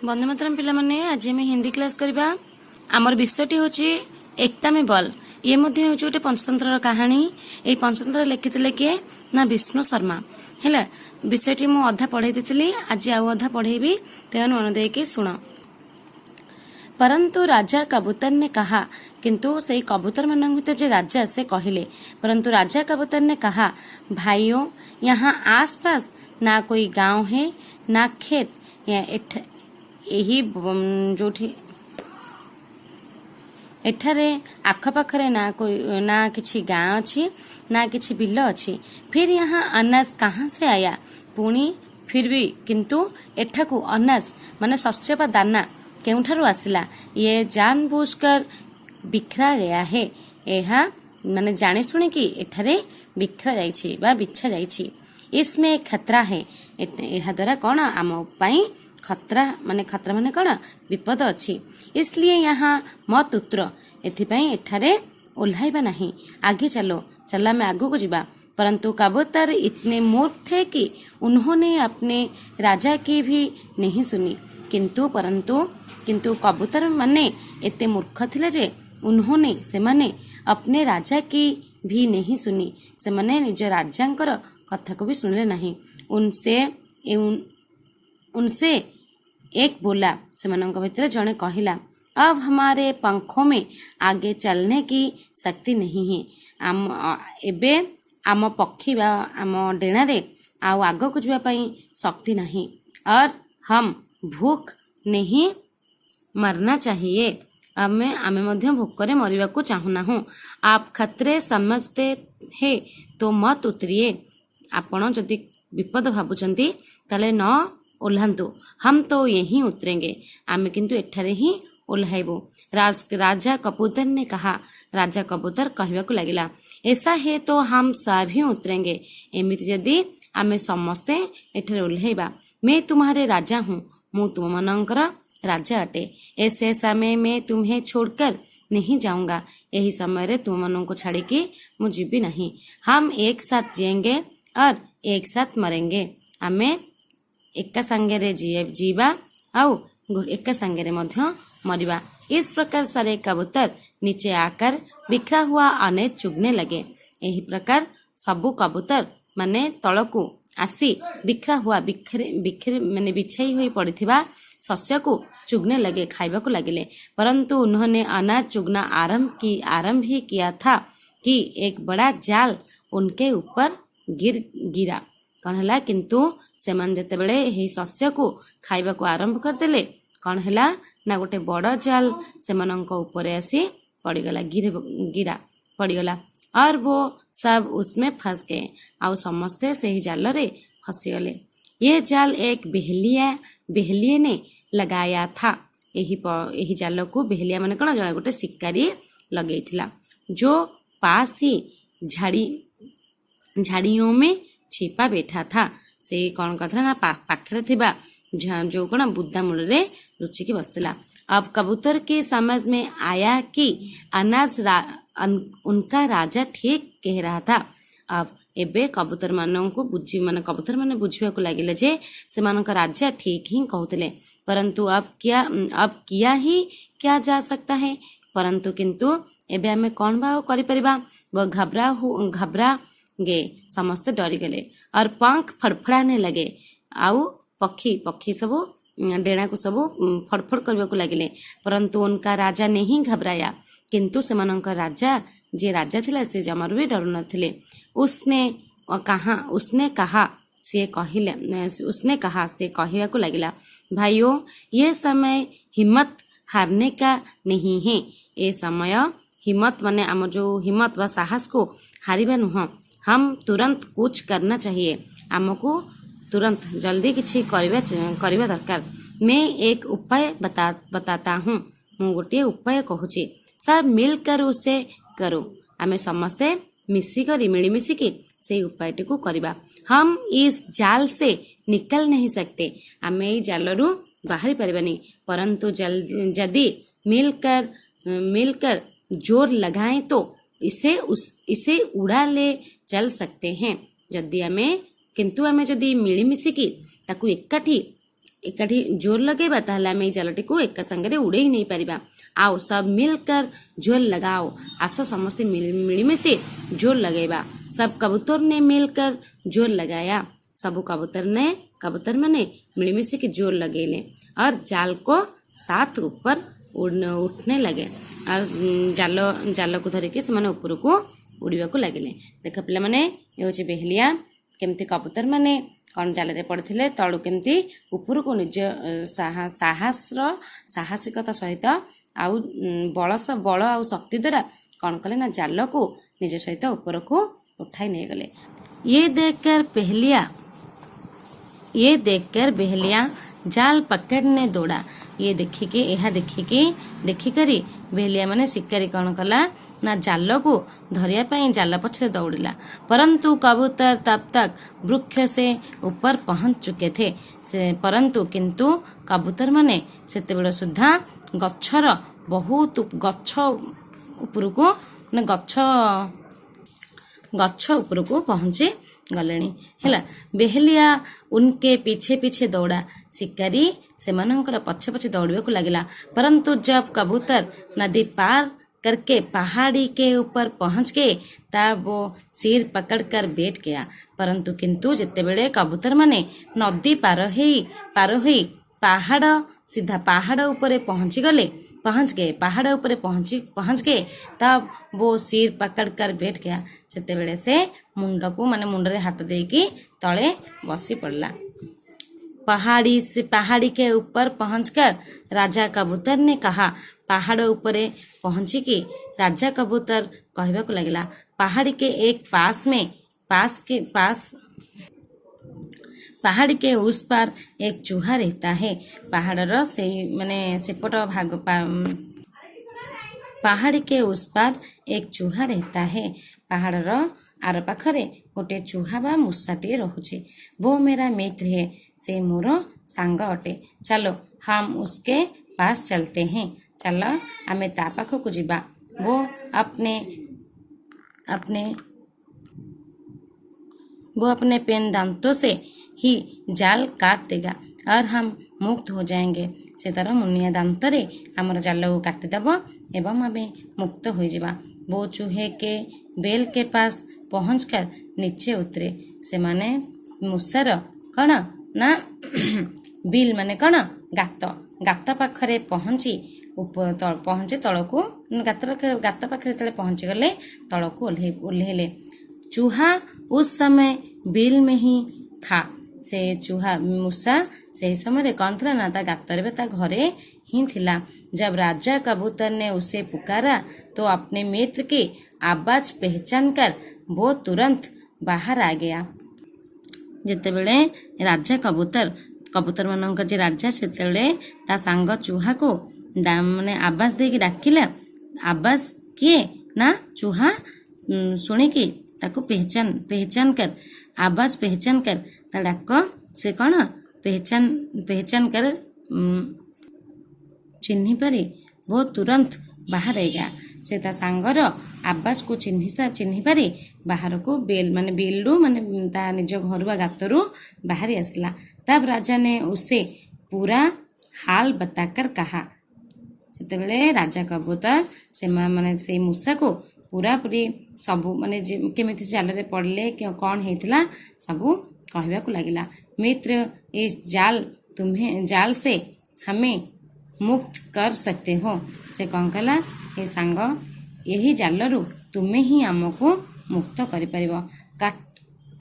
वंदे मातरम पिला माने आज आम हिंदी क्लास करबा। आमर विषयटी होची एकता में बल। ये मध्य होची गोटे पंचतंत्र कहानी। ए पंचतंत्र लिखिथिले किए ना विष्णु शर्मा। हैला विषयटी मु अधा पढ़ाई देथिली, आज आउ अधा पढ़ेबी, तेनु मन देके सुन। परंतु राजा कबूतर ने कहा, किंतु सही कबूतर मन जे राजा से कहले। परंतु राजा कबूतर ने कहा, भाइयों यहाँ आसपास ना कोई गांव है ना खेत, यही जोठी एठारे आखपाखरे ना कोई ना किछि गाँ अच्छी ना किछि बिल अच्छी। फिर यहाँ अनाज कहाँ से आया? पुणी फिर भी किंतु एठाकू अनाज माने शस्य बा दाना केउठारु आसिला? ये जानबूझकर बिखरा गया है। एहा माने जाने सुने कि एठारे बिखरा जाइछि बा बिछा जाइछि। इसमें खतरा है। एहा द्वारा कौन आम पाई खतरा माने कौन विपद अच्छी। इसलिए यहाँ मत उतर, एथिपाई एठारे ओह्लाइबा नहीं। आगे चलो चला मैं आगू को जीवा। परंतु कबूतर इतने मूर्ख थे कि उन्होंने अपने राजा की भी नहीं सुनी। किंतु कबूतर माने एते मूर्ख थिले जे उन्होंने सेमाने अपने राजा की भी नहीं सुनी। सेमाने निज राजांकर कथा को भी सुनले नहीं। उनसे एक बोला, सेमानंक भितर जने कहिला, अब हमारे पंखों में आगे चलने की शक्ति नहीं है। एबे आम पक्षी बा आम डेणारे आउ आग को जीवा पई शक्ति नहीं, और हम भूख नहीं मरना चाहिए। आमे मध्य भूखरे मरिबा को चाहुना हूँ। आप खतरे समझते हैं तो मत उतरिए। आपण जदि विपद भाबुचंती ताले न ओल्हांतु, हम तो यहीं उतरेंगे। आमे किंतु एठारे ही ओल्हाइबो। राजा कबूतर ने कहा। राजा कबूतर कहबाकू लागिला, ऐसा है तो हम सभी उतरेंगे। एमिति जदि आमे समस्ते एठारे ओल्हाइबा। मैं तुम्हारे राजा हूँ, मु तुममानंकर राजा अटे। ऐसे समय में तुम्हें छोड़कर नहीं जाऊंगा। यही समय रे तुममानंको छाड़िकी मु जीवी नहीं। हम एक साथ जिएंगे और एक साथ मरेंगे। आमे एका संगे जीवा आउ एका संगे मध्य मरिबा। इस प्रकार सारे कबूतर नीचे आकर बिखरा हुआ अनेक चुगने लगे। यही प्रकार सबु कबूतर माने तलकू आसी बिखरा हुआ बिखरे माने बिछाई हुई पड़िथिबा शस्य को चुगने लगे, खाइबा को लगिले। परंतु उन्होंने अनाज चुगना आरंभ ही किया था कि एक बड़ा जाल उनके ऊपर गिरा। कौन हला? किंतु सेमान जेते बेले एही शस्य को खाइबा को आरंभ करदेले, कौन हला ना गोटे बड़ जाल सेमानंको ऊपरे आसी पड़ीगला, गिरा पड़ीगला, और वो सब उसमें फंस गए। आउ समस्ते से ही जाल रे फंसी गले। ये जाल एक बेहलिए ने लगाया था। यही जाल को बेहलिया माने कौन जड़े गोटे शिकारी लगेइथिला, जो पास ही झाड़ियों में छिपा बैठा था। से कौन करता ना पाखरे थिबा जो कौन बुद्धा मूल रे लुचिकी बसला। अब कबूतर के समझ में आया कि अनाज उनका राजा ठीक कह रहा था। अब एबे कबूतर माननको कबूतर माने बुझिबाकू लागिले जे सेमानक राजा ठीक ही कहउतले। परंतु अब किया ही क्या जा सकता है। परंतु किंतु एबे हमें कौन बा करि परिबा? वो घबरा गे, समस्त डरी गले और पंख फड़फड़ाने लगे। आउ पक्षी सब डेणा को सब फड़फड़ करने को लगिले। परंतु उनका राजा नहीं घबराया। किंतु सेमानंक राजा जे राजा थिला से जमारू भी डरू नथिले। उसने कहा से कहवा को लगिला, भाइयों ये समय हिम्मत हारने का नहीं है। ये समय हिम्मत माने आम जो हिम्मत व साहस को हारिबा नुह। हम तुरंत कुछ करना चाहिए। आमको तुरंत जल्दी किछि करिबा दरकार। मैं एक उपाय बताता हूँ। मु गोटे उपाय कहूची, सब मिलकर उसे करो। आमे समस्ते मिलीमिशी से उपायटी को करिबा। हम इस जाल से निकल नहीं सकते। आमे जाल रु बाहरी परिबानी, परंतु जल्दी मिलकर जोर लगाएं तो इसे उड़ा ले चल सकते हैं। जदि आमे किंतु आमे जदि मिलीमिशिकी ताकू एकाठी एकाठी जोर लगेबा ताहले आमे जालटी को एका संगे उड़े नहीं पारिबा। आओ सब मिलकर जोर लगाओ, आस समस्ते मिलीमिशि जोर लगेबा। सब कबूतर ने मिलकर जोर लगाया। सब कबूतर माने मिलीमिशि के जोर लगेले और जाल को साथ ऊपर उठने लगे और जाल को धरिके से ऊपर को उड़वा को लगे। देख पे मैंने ये हूँ बेहलिया केमती कबूतर माने कौन जाल पड़ते तलू केमती ऊपर को निज साहसिकता सहित आउ बल आ शक्ति द्वारा कौन कले ना जाल को निज सहित ऊपर को उठाई नहीं गले। ये देखकर बेहलिया जाल पकड़ने दौड़ा। ये देखिकरी बेहलिया माने शिकारी कौन कला ना जाल को धरिया पाई जाल पछरे दौड़िला। परंतु कबूतर तब तक वृक्ष से ऊपर पहुंच चुके थे। परंतु किंतु कबूतर माने सेते बेला सुद्धा गच्छर बहुत गच्छ ऊपर को पहुंची गलेनी हैला। बेहलिया उनके पीछे पीछे दौड़ा। शिकारी सेमानंकर पछे पछे दौड़बे को लगिला। परंतु जब कबूतर नदी पार करके पहाड़ी के ऊपर पहुंच गए तब वो सिर पकड़कर बैठ गया। परंतु किंतु जितेबेले कबूतर माने नदी पार हुई सीधा पहाड़ ऊपर पहुंच गए तब वो सिर पकड़कर बैठ गया। सेतेबेले से मुंड को माने मुंडरे हाथ देकी तले बसी पड़ला। पहाड़ी के ऊपर पहुंचकर राजा कबूतर ने कहा। पहाड़ ऊपर पहुंची की राजा कबूतर कहबा को लगला, पहाड़ी के एक पहाड़ी के उस पार एक चूहा रहता है। पहाड़र से माने सेपट भाग पहाड़ी के उस पार एक चूहा रहता है। पहाड़र आर पाखरे गोटे चूहा बा मूषाटे रहुछि। वो मेरा मित्र है, से मोर सांग अटे। चलो हम उसके पास चलते हैं। चलो आमे ता पाखकु जिबा। वो अपने पेन दांतों से ही जाल काट देगा और हम मुक्त हो जाएंगे। से तार मुनिया दांत रे हमर जाल को काटिदेव एवं आमे मुक्त हो जावा। वो चूहे के बेल के पास पहुंचकर नीचे उतरे। से माने मूषार कण ना बिल माने कण गात पाखरे पहुंचे तलको गात पाखरे पहुंची गले तलको ओल्हेले। चूहा उस समय बिल में ही था। से मूषा से समय कौन था ना ता गातर ता घरे ही थिला। जब राजा कबूतर ने उसे पुकारा तो अपने मित्र की आवाज पहचान कर वो तुरंत बाहर आ गया। जितेबेले राजा कबूतर मानकर जे राजा सेतेबेले ता सांग चूहा को माने आवाज देके डाकिला। आवाज किए ना चूहा शुणिकी ताको पहचान कर आवाज पहचान कर ता डाक से कौन पहचान कर चिन्ही पारी वो तुरंत बाहर आएगा। से ता सांगर आवाज को चिन्ही पारी बाहर को बेलू माने ता निज घरुआ गातरू बाहर आसला। तब राजा ने उसे पूरा हाल बताकर कहा। सेतेबेले राजा कबूतर से माने से मूषा को पूरा पूरी सबू माने केमिति जाल रे पड़ले कौन हेतिला सबू कहबा को लागिला। मित्र, इस जाल से हमें मुक्त कर सकते हो। से कौन कहला, हे सांग यही जालरू तुम्हें ही आमको मुक्त करि परिबो।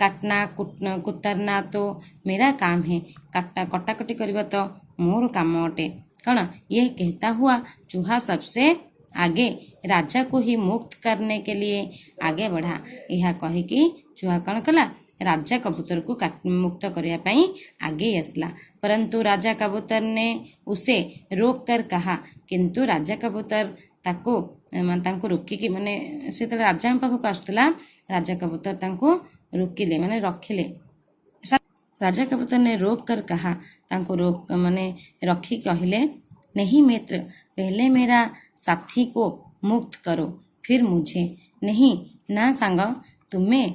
काटना कुतरना तो मेरा काम है, कटाकटी करबा तो मोर काम अटे। कण यह कहता हुआ चूहा सबसे आगे राजा को ही मुक्त करने के लिए आगे बढ़ा। यह कही कि चूहा कण कला राजा कबूतर को मुक्त करने पाई आगे आसला। परंतु राजा कबूतर ने उसे रोक कर कहा। किंतु राजा कबूतर ताको रोकिकी माने से राजा पाखक आसुला। राजा कबूतर ताको रोकिले माने रखिले। राजा कबूतर ने रोक कर कहा, ताको रोक माने रखी कहले, नहीं मित्र, पहले मेरा साथी को मुक्त करो फिर मुझे। नहीं ना सांग, तुम्हें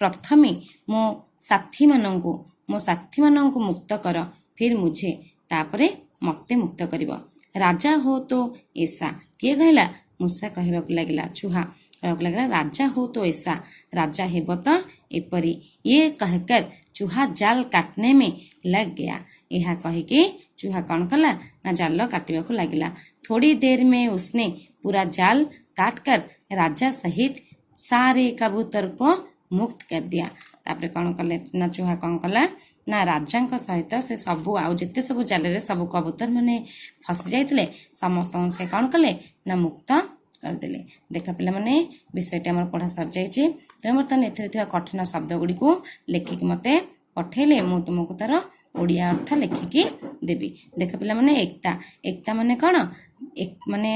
प्रथमे मो साथी मानंकु मो साथी माननकु मुक्त कर फिर मुझे तापरे मते मुक्त करिवो। राजा हो तो ऐसा किए कहला मूषा कहबाकू लागिला चूहा कहबाकू लागिला राजा हो तो ऐसा राजा हेब तो एपरी। ये कहकर चूहा जाल काटने में लग गया। यह कहिके चूहा कौन कला ना जाल काटिबाकू लागिला। थोड़ी देर में उसने पूरा जाल काट कर राजा सहित सारे कबूतर को मुक्त कर दिया। तापरे कौन कले ना चूहा कौन कला ना राजा सहित से सबू आउ जिते सब जाल रे सब कबूतर माने फसी जाइतिले समस्त से कौन कले ना मुक्त करदेले। देखा पिला माने विषयटी आमर पढ़ा सर जाइए। तुम बर्तमान एथिरे कठिन शब्द गुड़ी को लेखिक मते पठेले मु तुमको तार ओडिया अर्थ लेखिकी देवी। देख पिला माने एकता एकता माने कौन माने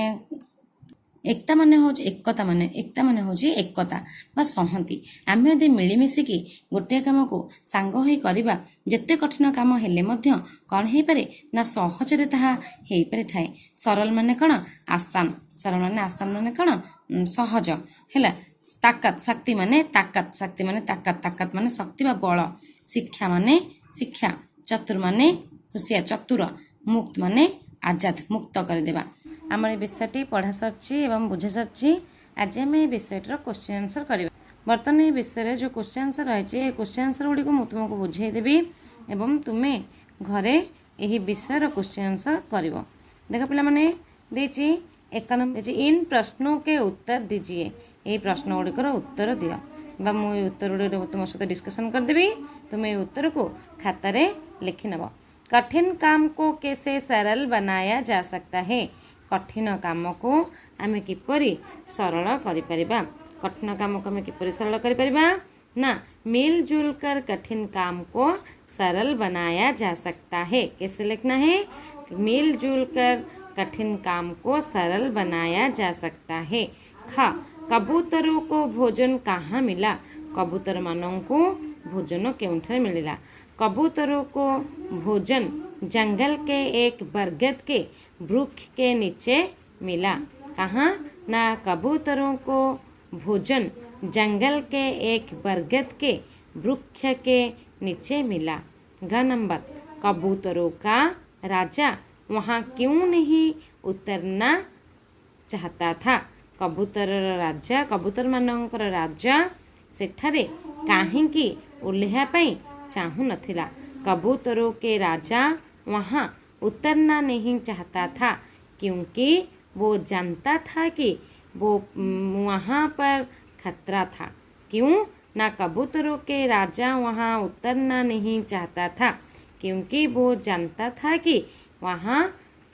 एकता माने हो एकता माने हो एकता बा सहमति। आम यदि मिलमिशिकी गोटे काम को सांग होई करिबा जेते कठिन काम हेले मध्य कौन हो पारे ना सहजरे ताहा हेई पारे थाए। सरल माने कौन आसान सरल माने आसान माने कौन सहज हैला। ताकत शक्ति माने ताकत माने शक्ति बा बल। शिक्षा माने शिक्षा चतुर माने होशियार चतुर। मुक्त माने आजाद मुक्त कर देबा। आम विषयटी पढ़ा सरची एवं बुझा सरची। आज आम विषयटर क्वेश्चन आंसर करवा। बर्तमान ये विषय जो क्वेश्चन आंसर रही क्वेश्चन आंसर गुड़ी को तुमको बुझेदेवी एवं तुम्हें घरे यही विषय क्वेश्चन आंसर कर। देख पिला माने देची एक नंबर इन प्रश्नों के उत्तर दीजिए। यही प्रश्न गुड़िकर उत्तर दियो बा मुझे उत्तर गुड़ी तुम सहित डिस्कसन करदेवी। तुम ये उत्तर को खातार लिखि नब। कठिन काम को कैसे सरल बनाया जा सकता है। कठिन काम को आम किपरि सरल करिपरिबा। कठिन काम को आम किपरि सरल करिपरिबा ना मिलजुल कर कठिन काम को सरल बनाया जा सकता है। कैसे लिखना है मिलजुल कर कठिन काम को सरल बनाया जा सकता है। खा कबूतरों को भोजन कहाँ मिला। कबूतर मानों को भोजन केउंठे मिला। कबूतरों को भोजन जंगल के एक बरगद के वृक्ष के नीचे मिला। कहाँ ना कबूतरों को भोजन जंगल के एक बरगद के वृक्ष के नीचे मिला। घ नंबर कबूतरों का राजा वहाँ क्यों नहीं उतरना चाहता था। कबूतर राजा कबूतर मानकर राजा सेठारे काहींकी ओल्हेया पई चाहू नथिला। कबूतरों के राजा वहाँ उतरना नहीं चाहता था क्योंकि वो जानता था कि वो वहाँ पर खतरा था। क्यों ना कबूतरों के राजा वहाँ उतरना नहीं चाहता था क्योंकि वो जानता था कि वहाँ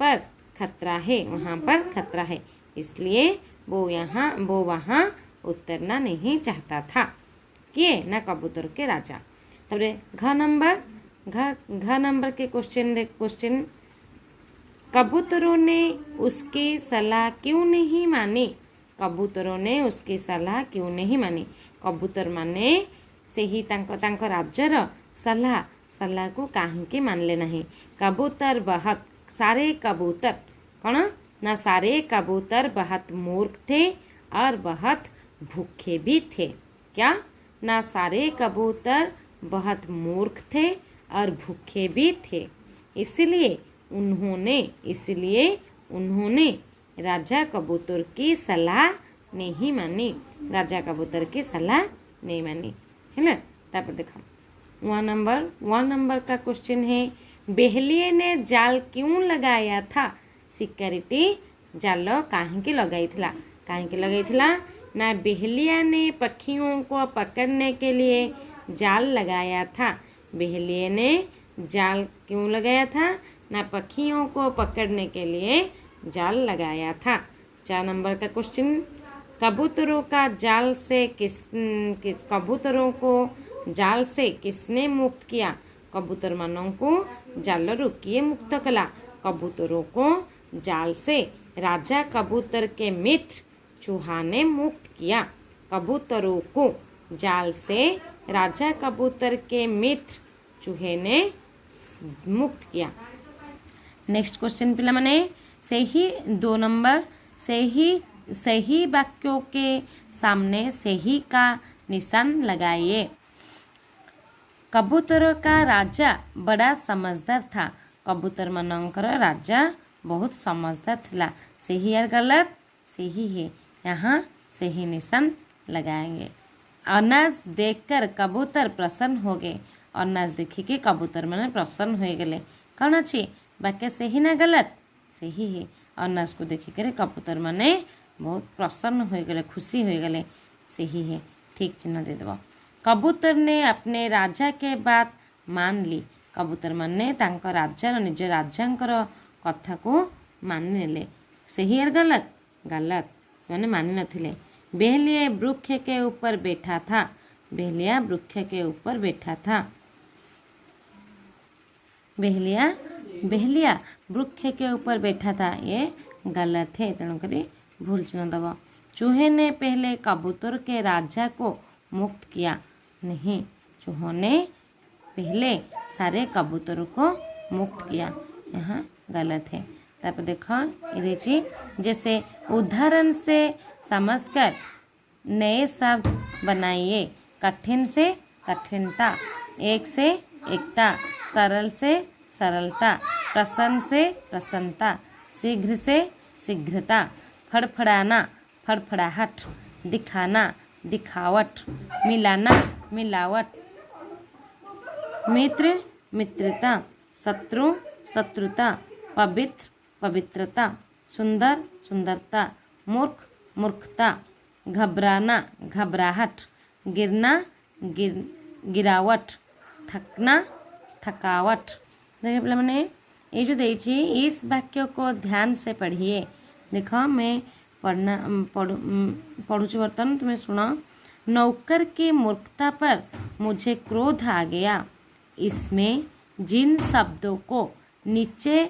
पर खतरा है इसलिए वो वहाँ उतरना नहीं चाहता था। किए ना कबूतर के राजा। तबरे घ नंबर के क्वेश्चन कबूतरों ने उसकी सलाह क्यों नहीं मानी। कबूतरों ने उसकी सलाह क्यों नहीं मानी। कबूतर माने से ही तांको राज्यर सलाह को काहींके मानले नहीं। कबूतर बहुत सारे कबूतर कौन ना सारे कबूतर बहुत मूर्ख थे और बहुत भूखे भी थे। क्या ना सारे कबूतर बहुत मूर्ख थे और भूखे भी थे। इसलिए उन्होंने राजा कबूतर की सलाह नहीं मानी। राजा कबूतर की सलाह नहीं मानी है ना। तापर देखो 1 नंबर का क्वेश्चन है बेहलिए ने जाल क्यों लगाया था। शिकारीटी जाल काहींकी लगाईथिला ना बेहलिया ने पक्षियों को पकड़ने के लिए जाल लगाया था। बेहलिए ने जाल क्यों लगाया था ना पक्षियों को पकड़ने के लिए जाल लगाया था। 4 नंबर का क्वेश्चन कबूतरों को जाल से किसने मुक्त किया। कबूतर मानों को जाल रु किए मुक्त कला। कबूतरों को जाल से राजा कबूतर के मित्र चूहा ने मुक्त किया। कबूतरों को जाल से राजा कबूतर के मित्र चूहे ने मुक्त किया। नेक्स्ट क्वेश्चन पिला माने सही 2 नंबर सही वाक्यों के सामने सही का निशान लगाइए। कबूतर का राजा बड़ा समझदार था। कबूतर मनंकर राजा बहुत समझदार थिला। सही यार गलत? सही है। यहाँ सही निशान लगाएंगे। अनाज देखकर कबूतर प्रसन्न हो गए। अनाज देखिके कबूतर मैंने प्रसन्न हो गले। कौन अच्छी वाक्य सही ना गलत? सही है। अनाज को देखिकर कबूतर मैंने बहुत प्रसन्न हो गले, खुशी हो गले। सही है, ठीक चिन्ह दे देव। कबूतर ने अपने राजा के बात मान ली। कबूतर मैंने तांको राजार निज राजांकर कथा को मानि नेले। सही है गलत? गलत, से मानि नथिले। बेहलिया वृक्ष के ऊपर बैठा था। बेहलिया वृक्ष के ऊपर बैठा था। बेहलिया वृक्ष के ऊपर बैठा था, ये गलत है, तेणुक भूल चिन्ह दब। चूहे ने पहले कबूतर के राजा को मुक्त किया। नहीं, चूहों ने पहले सारे कबूतरों को मुक्त किया, यहाँ गलत है। तापर देखो ये जैसे उदाहरण से समझकर नए शब्द बनाइए। कठिन से कठिनता, एक से एकता, सरल से सरलता, प्रसन्न से प्रसन्नता, शीघ्र से शीघ्रता, फड़फड़ाना फड़फड़ाहट, दिखाना दिखावट, मिलाना मिलावट, मित्र मित्रता, शत्रु शत्रुता, पवित्र पवित्रता, सुंदर सुंदरता, मूर्ख मूर्खता, घबराना घबराहट, गिरना गिरावट, थकना थकावट। देखिए पिला मैंने ये जो देची इस वाक्य को ध्यान से पढ़िए। देखो मैं पढ़ूँ बर्तन, तुम्हें सुनो। नौकर की मूर्खता पर मुझे क्रोध आ गया। इसमें जिन शब्दों को नीचे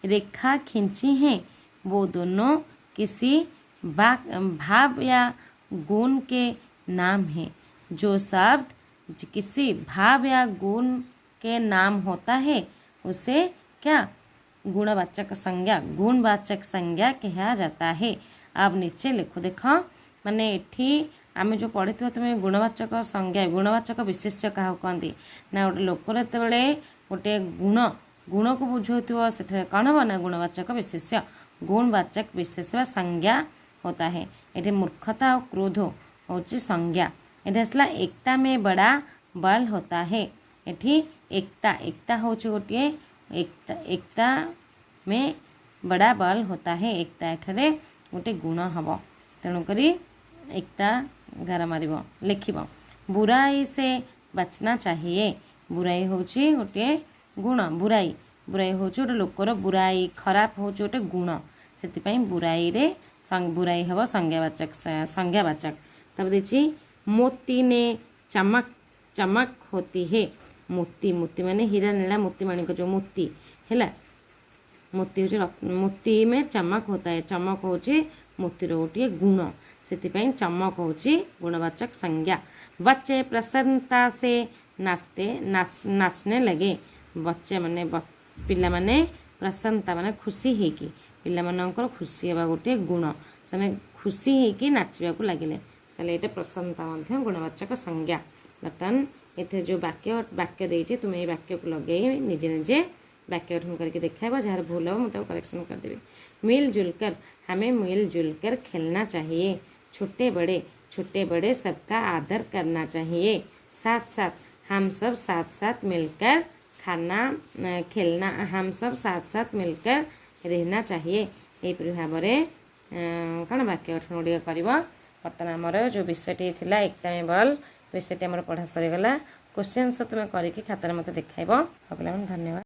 रेखा खींची है वो दोनों किसी भाव या गुण के नाम हैं। जो शब्द किसी भाव या गुण के नाम होता है उसे क्या गुणवाचक संज्ञा गुणवाचक संज्ञा कहा जाता है। अब नीचे लिखो। देखो माने एठी आमे जो पढ़ी तुम्हें गुणवाचक संज्ञा गुणवाचक विशेष्य क्या कहते ना गोटे लोकर ये गोटे गुण को बुझाऊ से कौन हम ना गुणवाचक विशेष्य गुणवाचक विशेष संज्ञा होता है। ये मूर्खता और क्रोध हूँ संज्ञा। ये आसला एकता में बड़ा बल होता है। ये एकता हूँ गोटे एकता में बड़ा बल होता है। एकता एठारे गोटे गुण हम, तेणुक एकता गार मार लिख। बुराई से बचना चाहिए। बुराई हूँ गोटे गुण। बुराई हूँ गोटे लोकर बुराई खराब हूँ गोटे गुण। से बुराई रे बुराई हम संज्ञावाचक। तब देखिए मोती ने चमक चमक होती है। मोती माने हीरा नीला मोती माणिक जो मोती है। मोती हूँ मोती में चमक होता है। चमक हूँ मोतीर गोटे गुण, से चमक हूँ गुणवाचक संज्ञा। बच्चे प्रसन्नता से नाचने लगे। बच्चे माने पिला माने प्रसन्नता माने खुशी है कि पिलामानंकर खुशी हवा गोटे गुण। से खुशी है कि नाचवाक लगे ताले ये प्रसन्नता गुणवाचक संज्ञा। बर्तमान ये जो वाक्य देती तुम्हें ये वाक्य को लगे निजे निजे वाक्य गठन करके देखा जहाँ भूल हो मुझे करेक्शन करदेवी। मिलजुल कर हमें मिलजुल कर खेलना चाहिए। छोटे बड़े सबका आदर करना चाहिए। साथ साथ हम सब साथ साथ मिलकर खाना खेलना हम सब साथ साथ मिलकर रहना चाहिए। यही भाव में कौन वाक्य गठन गुड़िक कर। बर्तमान आमर जो विषयटी थी एकता में बल विषयटी आम पढ़ा सरीगला। क्वेश्चन तुम्हें करके खातार मत देखा। धन्यवाद।